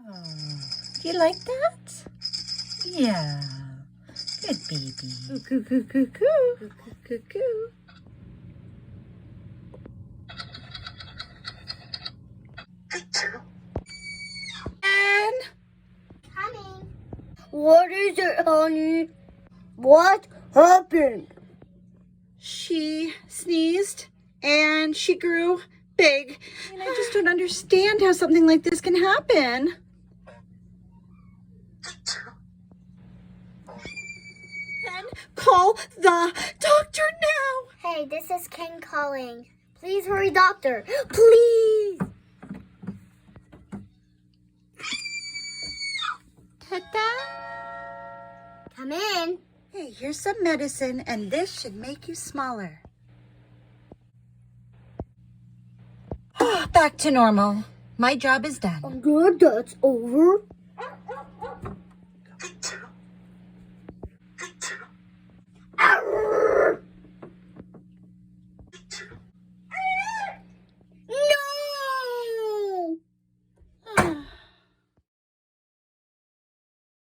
Oh, do you like that? Yeah. Good baby. Coo, coo, coo, coo, coo. Coo, coo, coo, coo. Anne? Coming. What is it, honey? What happened? She sneezed and she grew big. And I just don't understand how something like this can happen. Then call the doctor now. Hey, this is Ken calling. Please hurry, doctor. Please. Ta-da! Come in. Hey, here's some medicine, and this should make you smaller. Back to normal. My job is done. I'm glad that's over.